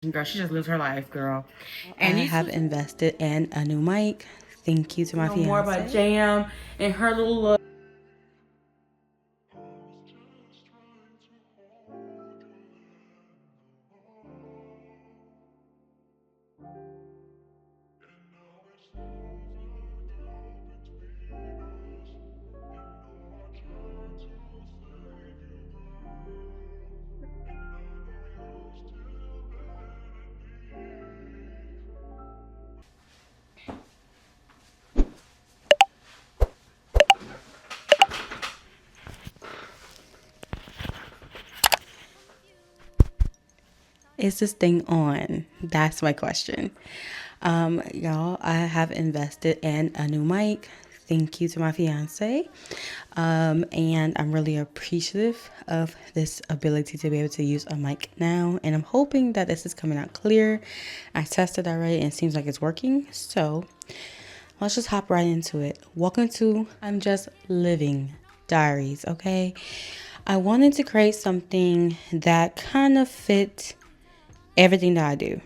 Girl, she just lives her life, girl. I And these have two invested in a new mic. Thank you to my know more about fiance. Jam and her little Is this thing on? That's my question. Y'all, I have invested in a new mic. Thank you to my fiance. And I'm really appreciative of this ability to be able to use a mic now. And I'm hoping that this is coming out clear. I tested already and it seems like it's working. So let's just hop right into it. Welcome to I'm Just Living Diaries, okay? I wanted to create something that kind of fit everything that I do.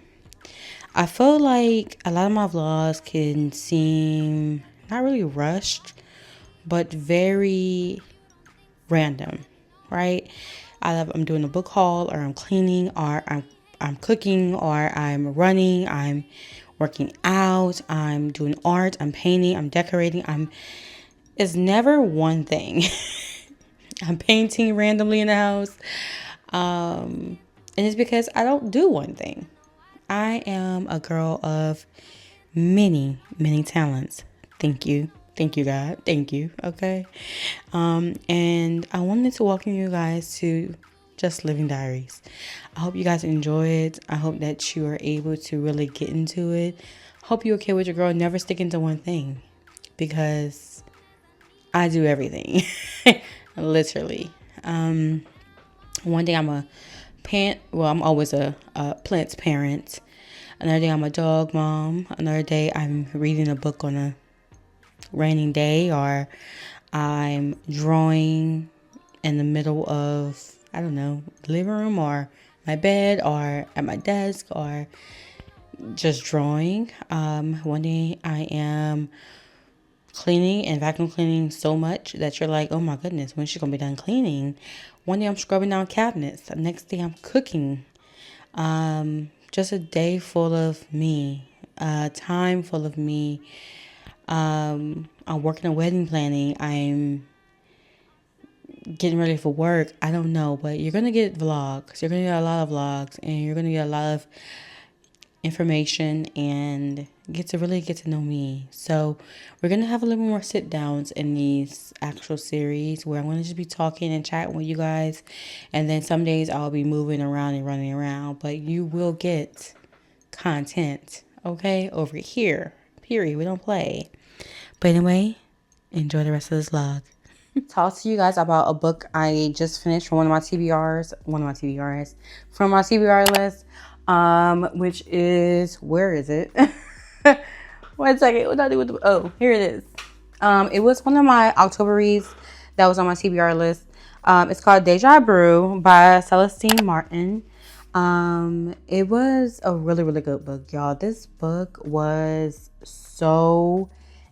I feel like a lot of my vlogs can seem not really rushed, but very random, right? I'm doing a book haul, or I'm cleaning, or I'm cooking, or I'm running, I'm working out, I'm doing art, I'm painting, I'm decorating. It's never one thing. I'm painting randomly in the house. And it's because I don't do one thing. I am a girl of many, many talents. Thank you. Thank you, God. Thank you. Okay. And I wanted to welcome you guys to Just Living Diaries. I hope you guys enjoy it. I hope that you are able to really get into it. Hope you're okay with your girl never sticking to one thing, because I do everything. Literally. One day I'm a I'm always a plants parent. Another day I'm a dog mom. Another day I'm reading a book on a raining day, or I'm drawing in the middle of, I don't know, the living room or my bed or at my desk, or just drawing. One day I am cleaning and vacuum cleaning so much that you're like, oh my goodness, when's she gonna be done cleaning? One day I'm scrubbing down cabinets. The next day I'm cooking. Just a day full of me, time full of me. I'm working on wedding planning. I'm getting ready for work. I don't know, but you're gonna get vlogs. You're gonna get a lot of vlogs, and you're gonna get a lot of information and get to know me. So we're gonna have a little more sit downs in these actual series, where I'm gonna just be talking and chatting with you guys, and then some days I'll be moving around and running around. But you will get content, okay, over here. Period. We don't play. But anyway, enjoy the rest of this vlog. Talk to you guys about a book I just finished from from my TBR list, which is, where is it? 1 second, what did I do with oh, here it is. It was one of my October reads that was on my TBR list. It's called Deja Brew by Celestine Martin. It was a really, really good book, y'all. This book was so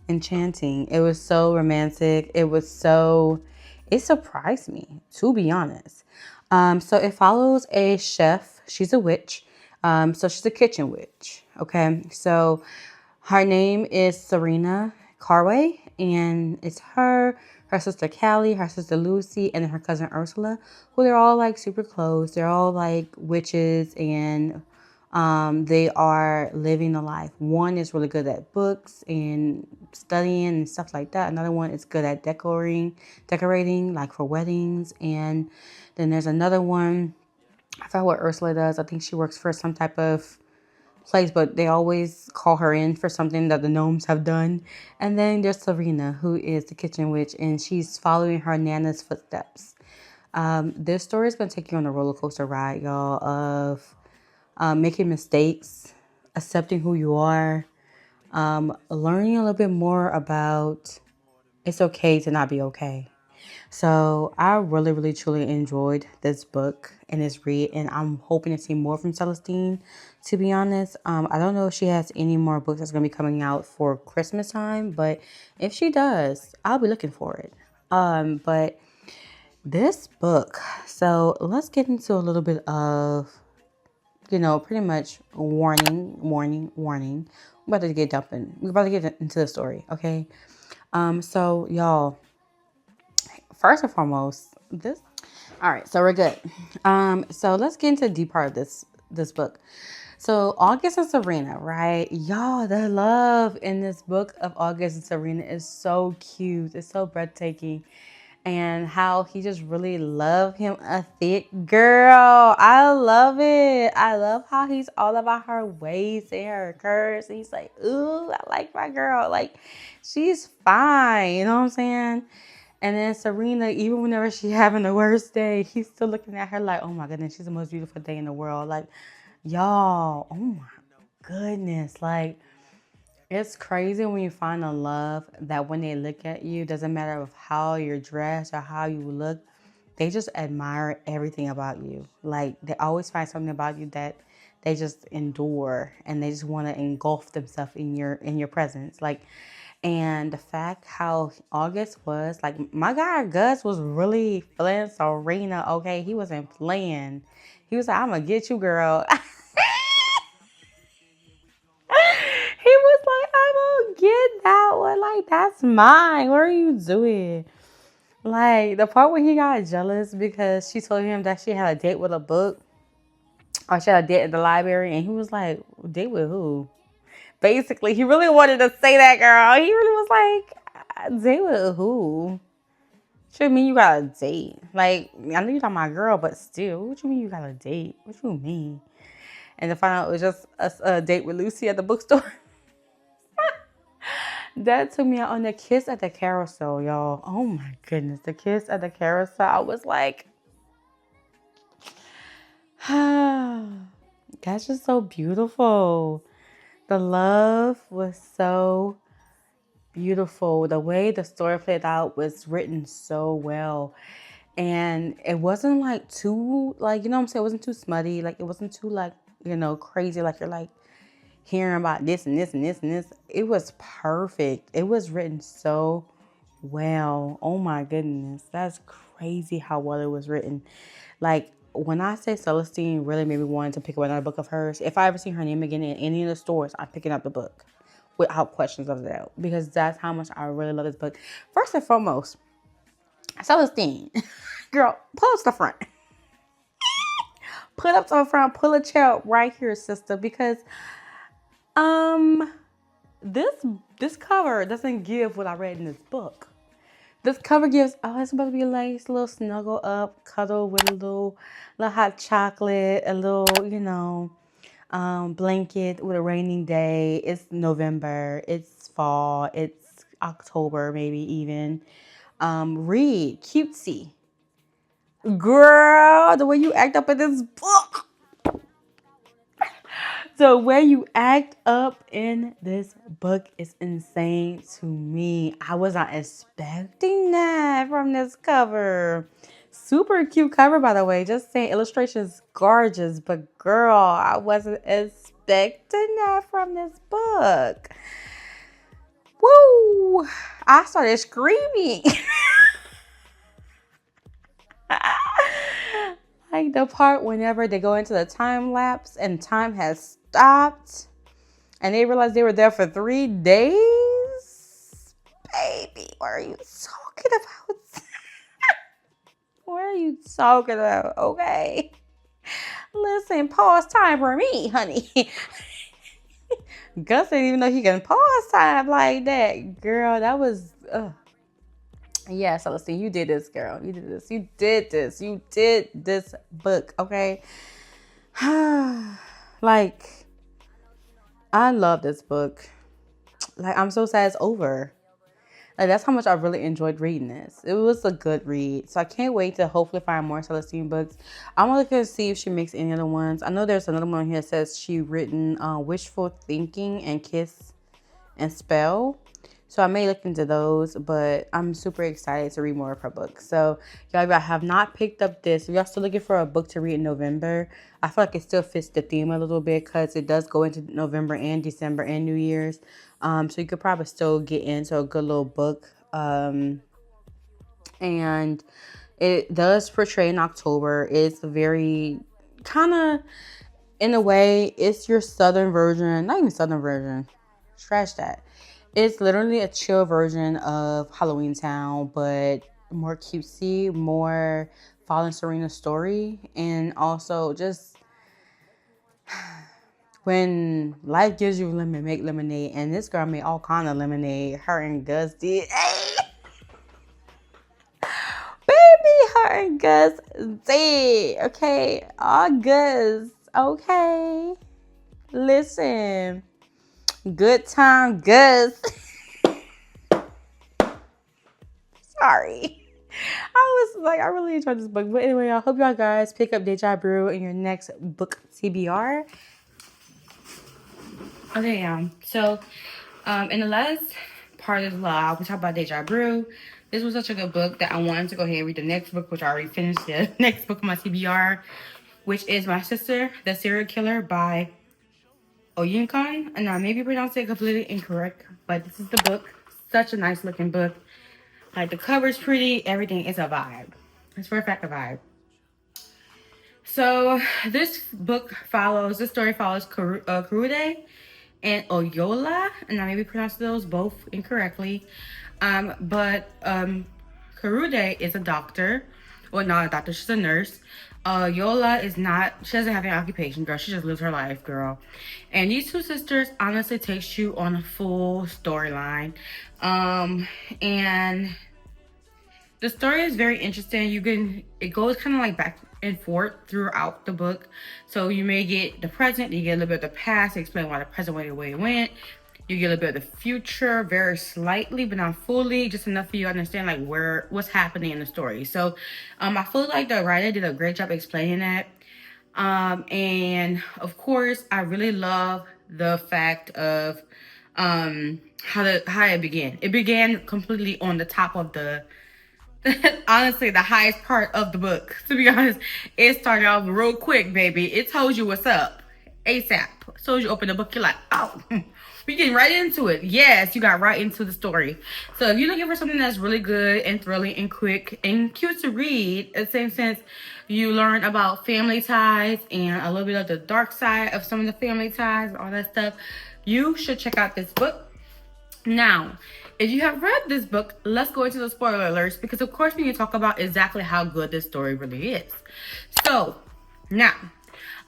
enchanting. It was so romantic. It surprised me, to be honest. So it follows a chef. She's a witch. So she's a kitchen witch. Okay. So her name is Serena Carway, and it's her sister Callie, her sister Lucy, and then her cousin Ursula, who they're all like super close. They're all like witches, and they are living the life. One is really good at books and studying and stuff like that. Another one is good at decorating like for weddings. And then there's another one. I forgot what Ursula does. I think she works for some type of place, but they always call her in for something that the gnomes have done. And then there's Serena, who is the kitchen witch, and she's following her nana's footsteps. This story is going to take you on a roller coaster ride, y'all, of making mistakes, accepting who you are, learning a little bit more about it's okay to not be okay. So I really, really, truly enjoyed this book and this read, and I'm hoping to see more from Celestine. To be honest, I don't know if she has any more books that's gonna be coming out for Christmas time, but if she does, I'll be looking for it. But this book, so let's get into a little bit of, pretty much warning, warning, warning. We're about to get dumping. We're about to get into the story, okay? So y'all, first and foremost, this. All right, so we're good. So let's get into the deep part of this book. So August and Serena, right? Y'all, the love in this book of August and Serena is so cute. It's so breathtaking. And how he just really loved him a thick girl. I love it. I love how he's all about her waist and her curves. And he's like, ooh, I like my girl. Like, she's fine. You know what I'm saying? And then Serena, even whenever she's having the worst day, he's still looking at her like, oh my goodness, she's the most beautiful day in the world. Like, y'all, oh my goodness. Like, it's crazy when you find a love that when they look at you, doesn't matter of how you're dressed or how you look, they just admire everything about you. Like, they always find something about you that they just endure, and they just want to engulf themselves in your presence. Like, and the fact how August was, like, my guy Gus was really feeling Serena, okay? He wasn't playing. He was like, I'm gonna get you, girl. He was like, I'm gonna get that one. Like, that's mine. What are you doing? Like, the part when he got jealous because she told him that she had a date with a book, or she had a date at the library, and he was like, date with who? Basically, he really wanted to say that, girl. He really was like, date with who? What you mean you got a date? Like, I know you're not my girl, but still, what you mean you got a date? What you mean? And to find out it was just a date with Lucy at the bookstore. That took me out on the kiss at the carousel, y'all. Oh my goodness. The kiss at the carousel. I was like, that's just so beautiful. The love was so beautiful. The way the story played out was written so well. And it wasn't like too, like, you know what I'm saying? It wasn't too smutty. Like, it wasn't too, like, crazy. Like, you're like, hearing about this and this and this and this. It was perfect. It was written so well. Oh my goodness. That's crazy how well it was written. Like, when I say Celestine really made me want to pick up another book of hers, if I ever see her name again in any of the stores, I'm picking up the book without questions of doubt, because that's how much I really love this book. First and foremost, Celestine, girl, pull up to the front. Put up to the front, pull a chair up right here, sister, because this cover doesn't give what I read in this book. This cover gives, oh, it's supposed to be a nice little snuggle up, cuddle with a little hot chocolate, a little, blanket with a rainy day. It's November, it's fall, it's October, maybe even. Read, cutesy. Girl, the way you act up in this book. The way you act up in this book is insane to me. I was not expecting that from this cover. Super cute cover, by the way. Just saying, illustrations gorgeous, but girl, I wasn't expecting that from this book. Woo! I started screaming. Like the part whenever they go into the time lapse and time has stopped and they realize they were there for 3 days. Baby, what are you talking about? What are you talking about? Okay. Listen, pause time for me, honey. Gus didn't even know he can pause time like that. Girl, that was... Yeah, Celestine, you did this, girl. You did this. You did this. You did this book, okay? Like, I love this book. Like, I'm so sad it's over. Like, that's how much I really enjoyed reading this. It was a good read. So I can't wait to hopefully find more Celestine books. I'm looking to see if she makes any other ones. I know there's another one here that says she written Wishful Thinking and Kiss and Spell. So I may look into those, but I'm super excited to read more of her books. So y'all, if I have not picked up this, if y'all still looking for a book to read in November, I feel like it still fits the theme a little bit because it does go into November and December and New Year's. So you could probably still get into a good little book. And it does portray in October. It's very kind of, in a way, it's your southern version, not even southern version. Scratch that. It's literally a chill version of Halloween Town, but more cutesy, more Fallen Serena story, and also just when life gives you lemon, make lemonade. And this girl made all kind of lemonade. Her and Gus did. Baby, her and Gus did. Okay, all Gus. Okay, listen. Good time, Gus. Sorry. I was like, I really enjoyed this book. But anyway, I hope y'all guys pick up Deja Brew in your next book TBR. Okay, so in the last part of the vlog, we talked about Deja Brew. This was such a good book that I wanted to go ahead and read the next book, which I already finished the next book of my TBR, which is My Sister, the Serial Killer by Oyinkan. And I may be pronouncing it completely incorrect, but this is the book. Such a nice looking book. Like, the cover's pretty, everything is a vibe. It's for a fact a vibe. So this story follows Kurude and Oyola, and I maybe pronounced those both incorrectly. But Kurude is a doctor. Well, not a doctor, she's a nurse. Yola is not, she doesn't have an occupation, girl. She just lives her life, girl. And these two sisters honestly takes you on a full storyline. And the story is very interesting. It goes kind of like back and forth throughout the book. So you may get the present, you get a little bit of the past, explain why the present went the way it went. You get a little bit of the future, very slightly, but not fully, just enough for you to understand like what's happening in the story. So I feel like the writer did a great job explaining that. And of course, I really love the fact of how it began. It began completely on the top of the honestly the highest part of the book. To be honest, it started off real quick, baby. It told you what's up ASAP. So as you open the book, you're like, oh, we getting right into it. Yes, you got right into the story. So if you're looking for something that's really good and thrilling and quick and cute to read, in the same sense, you learn about family ties and a little bit of the dark side of some of the family ties and all that stuff, you should check out this book. Now, if you have read this book, let's go into the spoiler alerts, because of course we need to talk about exactly how good this story really is. So, now,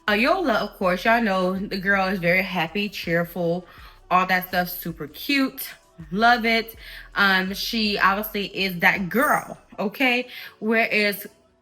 Ayola, of course, y'all know the girl is very happy, cheerful, all that stuff, super cute. Love it. She obviously is that girl, okay? Wherein,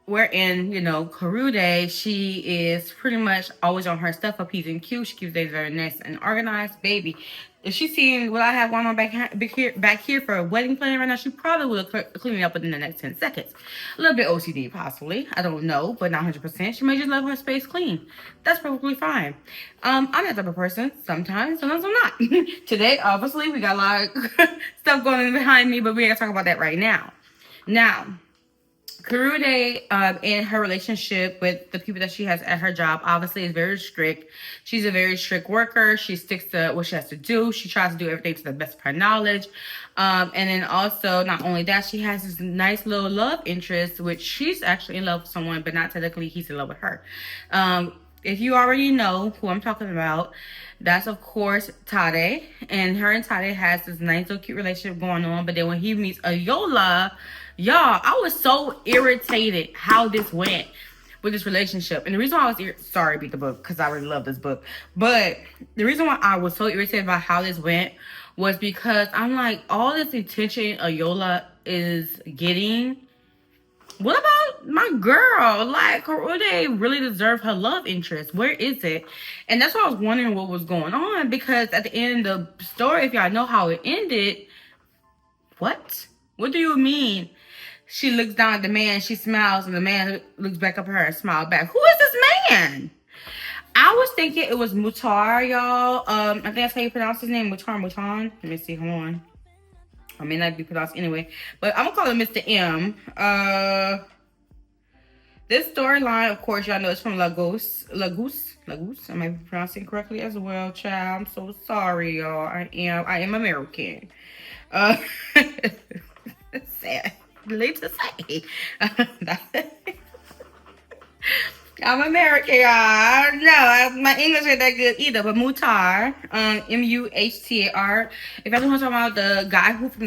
Karude, she is pretty much always on her stuff, up and cute. She keeps things very nice and organized, baby. If she's seeing what I have going on back here for a wedding planning right now, she probably will clean it up within the next 10 seconds. A little bit OCD, possibly. I don't know, but not 100%. She may just love her space clean. That's perfectly fine. I'm that type of person. Sometimes I'm not. Today, obviously, we got a lot of stuff going on behind me, but we ain't gonna talk about that right now. Now, Kurude, in her relationship with the people that she has at her job, obviously is very strict. She's a very strict worker. She sticks to what she has to do. She tries to do everything to the best of her knowledge. And then also, not only that, she has this nice little love interest, which she's actually in love with someone, but not technically he's in love with her. If you already know who I'm talking about, that's of course Tade. And her and Tade has this nice little cute relationship going on. But then when he meets Ayola, y'all, I was so irritated how this went with this relationship. And the reason why I was sorry, beat the book, because I really love this book. But the reason why I was so irritated about how this went was because I'm like, all this attention Ayola is getting, what about my girl? Like, Karude really deserved her love interest. Where is it? And that's why I was wondering what was going on. Because at the end of the story, if y'all know how it ended, what? What do you mean? She looks down at the man, she smiles, and the man looks back up at her and smiles back. Who is this man? I was thinking it was Mutar, y'all. I think that's how you pronounce his name, Mutar. Let me see, hold on. I may not be pronounced anyway, but I'm gonna call him Mr. M. This storyline, of course, y'all know it's from Lagos. Am I pronouncing correctly as well, child? I'm so sorry, y'all. I am American. Uh, sad. Late to say. I'm American, y'all. No, my English ain't that good either. But Mutar, Muhtar. If everyone's talking about the guy who from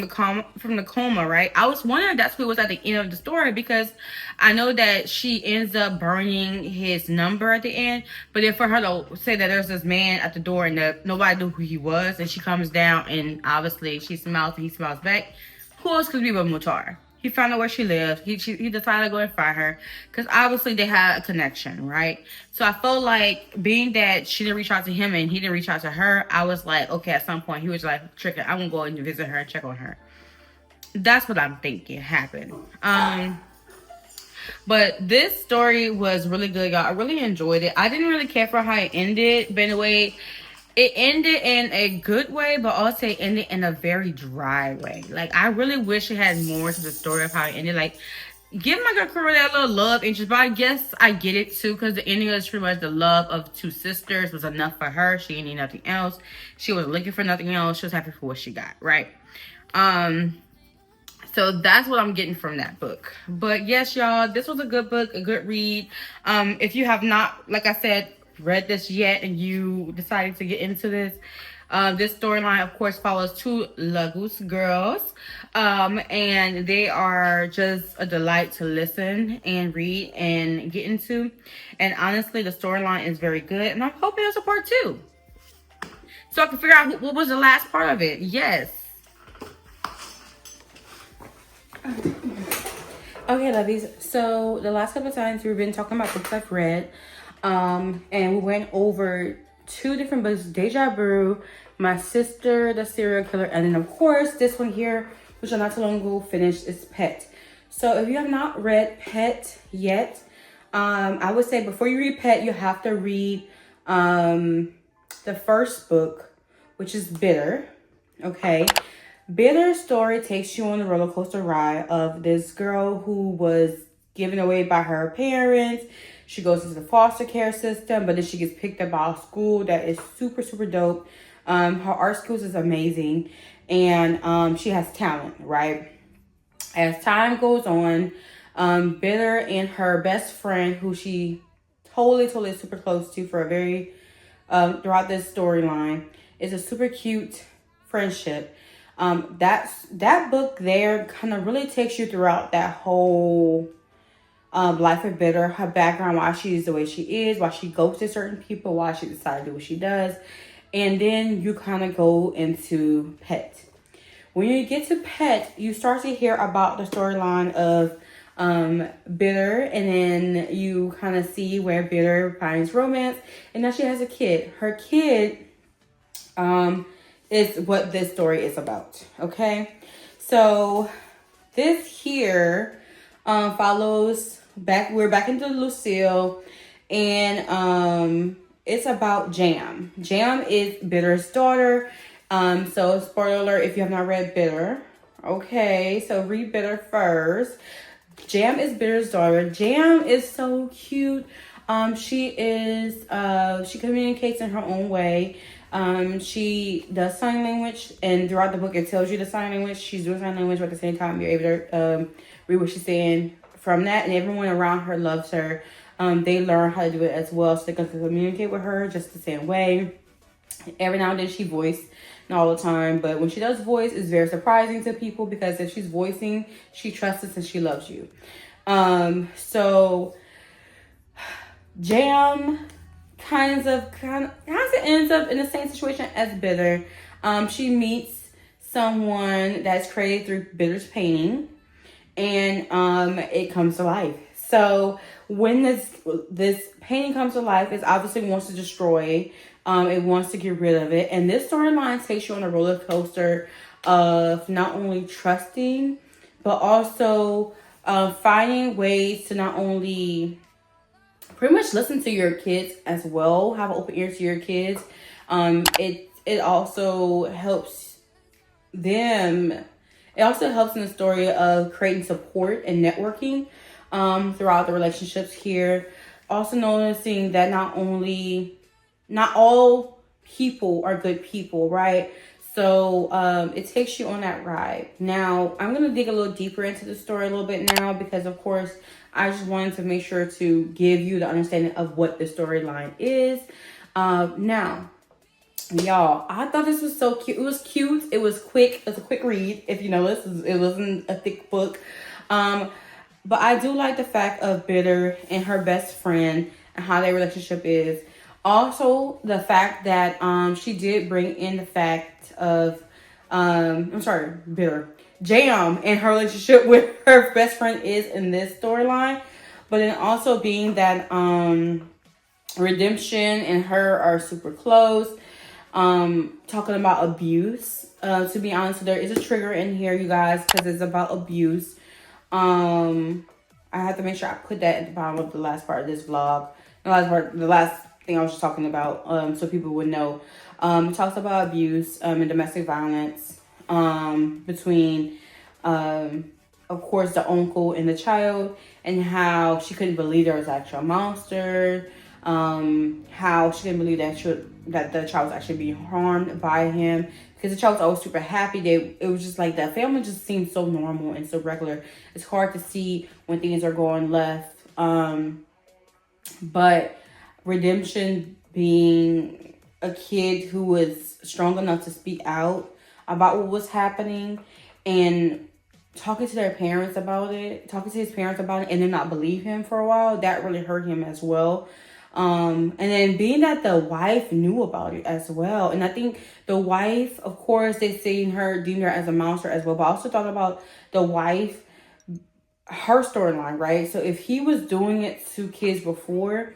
the coma, right? I was wondering if that's who was at the end of the story because I know that she ends up burning his number at the end. But then for her to say that there's this man at the door and that nobody knew who he was, and she comes down and obviously she smiles and he smiles back. Who else could be but Mutar? He found out where she lived. He decided to go and find her because obviously they had a connection, right? So I felt like being that she didn't reach out to him and he didn't reach out to her, I was like, okay, at some point he was like, "Trick it, I'm gonna go and visit her and check on her." That's what I'm thinking happened. But this story was really good, y'all. I really enjoyed it. I didn't really care for how it ended, but in a way, it ended in a good way, but also it ended in a very dry way. Like, I really wish it had more to the story of how it ended. Like, give my girl Kura that little love interest, but I guess I get it too, because the ending was pretty much the love of two sisters was enough for her. She didn't need nothing else. She was looking for nothing else. She was happy for what she got, right? So that's what I'm getting from that book. But yes, y'all, this was a good book, a good read. If you have not, like I said, read this yet and you decided to get into this storyline, of course, follows two Lagos girls. And they are just a delight to listen and read and get into. And honestly, the storyline is very good. And I'm hoping there's a part two, so I can figure out what was the last part of it. Yes. Okay, lovies. So the last couple of times we've been talking about books I've read, and we went over two different books: Deja Vu, My Sister, the Serial Killer, and then of course this one here, which I not too long ago finished, is Pet. So if you have not read Pet yet, I would say before you read Pet, you have to read the first book, which is Bitter. Okay. Bitter's story takes you on the roller coaster ride of this girl who was given away by her parents. She goes into the foster care system, but then she gets picked up by a school that is super, super dope. Her art skills is amazing, and she has talent, right? As time goes on, Bitter and her best friend, who she totally super close to for a very throughout this storyline, is a super cute friendship. That book there kind of really takes you throughout that whole life of Bitter, her background, why she is the way she is, why she goes to certain people, why she decided to do what she does. And then you kind of go into Pet. When you get to Pet, you start to hear about the storyline of Bitter, and then you kind of see where Bitter finds romance, and now she has a kid. Her kid is what this story is about. Okay, so this here follows back. We're back into Lucille, and it's about Jam. Jam is Bitter's daughter. So spoiler alert if you have not read Bitter. Okay, so read Bitter first. Jam is Bitter's daughter. Jam is so cute. She communicates in her own way. She does sign language, and throughout the book it tells you the sign language. She's doing sign language, but at the same time you're able to read what she's saying from that, and everyone around her loves her. They learn how to do it as well, so they can communicate with her just the same way. Every now and then she voices, not all the time, but when she does voice, it's very surprising to people because if she's voicing, she trusts us and she loves you. So Jam kind of ends up in the same situation as Bitter. She meets someone that's created through Bitter's painting, and it comes to life. So when this painting comes to life, it obviously wants to destroy. It wants to get rid of it. And this storyline takes you on a roller coaster of not only trusting, but also finding ways to not only pretty much listen to your kids as well, have an open ear to your kids. It also helps them. It also helps in the story of creating support and networking throughout the relationships here. Also noticing that not all people are good people, right? So it takes you on that ride. Now, I'm going to dig a little deeper into the story a little bit now because, of course, I just wanted to make sure to give you the understanding of what the storyline is. Now, y'all, I thought this was so cute. It was cute. It was quick. It was a quick read. If you know this, it wasn't a thick book. But I do like the fact of Bitter and her best friend and how their relationship is. Also, the fact that she did bring in the fact of Bitter. Jam and her relationship with her best friend is in this storyline. But then also being that Redemption and her are super close. Talking about abuse. To be honest, there is a trigger in here, you guys, because it's about abuse. I have to make sure I put that at the bottom of the last part of this vlog. The last thing I was just talking about, so people would know. It talks about abuse and domestic violence between, of course, the uncle and the child, and how she couldn't believe there was actually a monster. How she didn't believe that the child was actually being harmed by him, because the child was always super happy. It was just like that family just seemed so normal and so regular. It's hard to see when things are going left. But Redemption being a kid who was strong enough to speak out about what was happening and talking to his parents about it, and then not believe him for a while, that really hurt him as well. And then being that the wife knew about it as well. And I think the wife, of course, they deemed her as a monster as well. But I also thought about the wife, her storyline, right? So if he was doing it to kids before,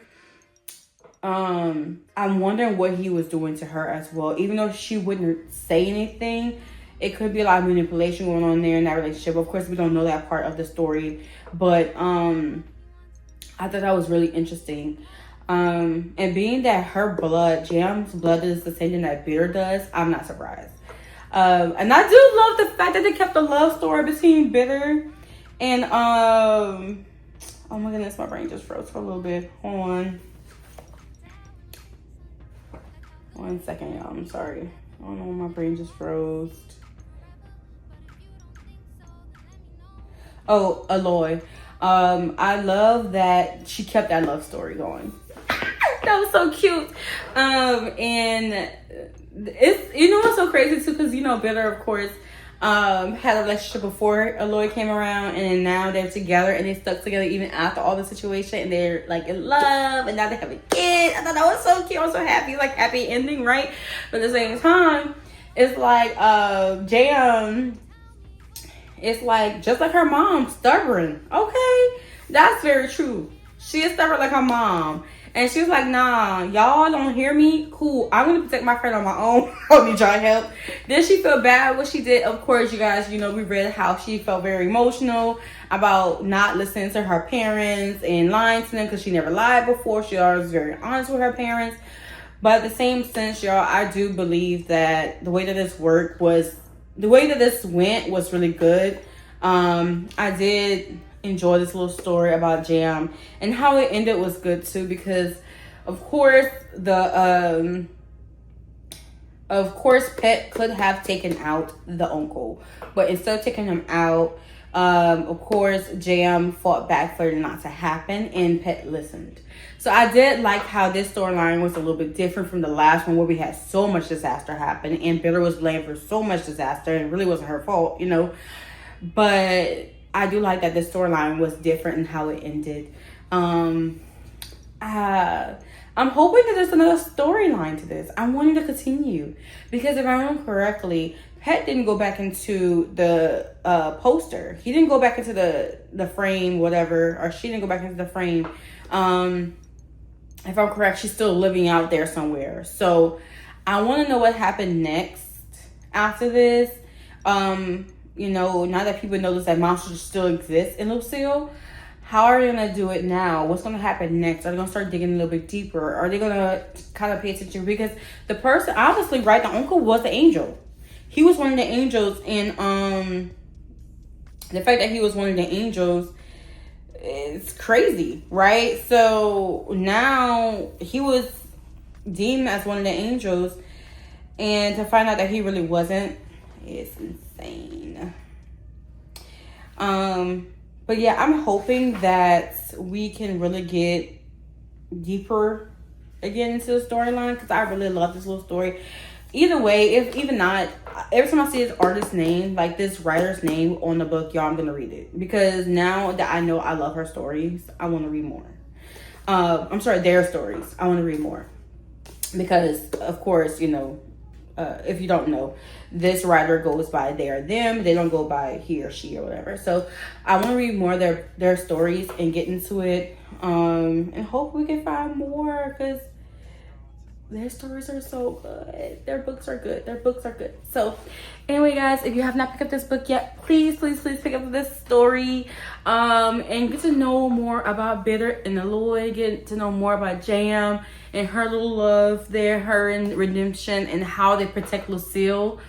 I'm wondering what he was doing to her as well. Even though she wouldn't say anything, it could be a lot of manipulation going on there in that relationship. Of course, we don't know that part of the story. But I thought that was really interesting. And being that her blood, Jam's blood, is the same thing that Bitter does, I'm not surprised. And I do love the fact that they kept the love story between Bitter and oh my goodness, my brain just froze for a little bit. Hold on. 1 second, y'all. I'm sorry. I don't know why my brain just froze. Oh, Aloy. I love that she kept that love story going. That was so cute. And it's, what's so crazy too, because Bitter, of course, had a relationship before Aloy came around, and now they're together and they stuck together even after all the situation, and they're like in love, and now they have a kid. I thought that was so cute. I was so happy, like happy ending, right? But at the same time, it's like Jam, it's like just like her mom, stubborn. Okay, that's very true. She is stubborn like her mom. And she was like, nah, y'all don't hear me? Cool. I'm going to protect my friend on my own. I don't need y'all help. Then she felt bad what she did. Of course, you guys, we read how she felt very emotional about not listening to her parents and lying to them, because she never lied before. She always was very honest with her parents. But at the same sense, y'all, I do believe that the way that this went was really good. I did enjoy this little story about Jam, and how it ended was good too, because of course Pet could have taken out the uncle, but instead of taking him out, of course Jam fought back for it not to happen, and Pet listened. So I did like how this storyline was a little bit different from the last one, where we had so much disaster happen and Bitter was blamed for so much disaster, and it really wasn't her fault, but I do like that the storyline was different in how it ended. I'm hoping that there's another storyline to this. I'm wanting to continue, because if I remember correctly, Pet didn't go back into the poster. He didn't go back into the frame, whatever, or she didn't go back into the frame. If I'm correct, she's still living out there somewhere. So I want to know what happened next after this. Now that people notice that monsters still exist in Lucille, how are they going to do it now? What's going to happen next? Are they going to start digging a little bit deeper? Are they going to kind of pay attention? Because the person, honestly, right, the uncle was the angel. He was one of the angels in the fact that he was one of the angels is crazy, right? So now he was deemed as one of the angels, and to find out that he really wasn't is insane. But yeah, I'm hoping that we can really get deeper again into the storyline, because I really love this little story. Either way, if even not, every time I see this artist's name, like this writer's name on the book, y'all, I'm gonna read it, because now that I know I love her stories, I want to read more. I'm sorry, their stories. I want to read more, because of course, you know, if you don't know, this writer goes by they or them. They don't go by he or she or whatever. So I want to read more of their stories and get into it, and hope we can find more, because their stories are so good. Their books are good. Their books are good. So anyway, guys, if you have not picked up this book yet, please pick up this story, and get to know more about Bitter and Aloy. Get to know more about Jam and her little love there, her and Redemption, and how they protect Lucille.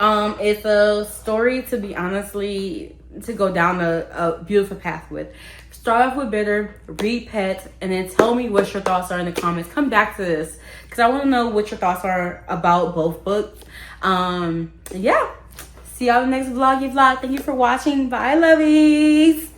It's a story, to be honestly, to go down a beautiful path with. Start off with Bitter, read Pet, and then tell me what your thoughts are in the comments. Come back to this, because I want to know what your thoughts are about both books. Yeah. See y'all in the next vlog. Thank you for watching. Bye, lovies.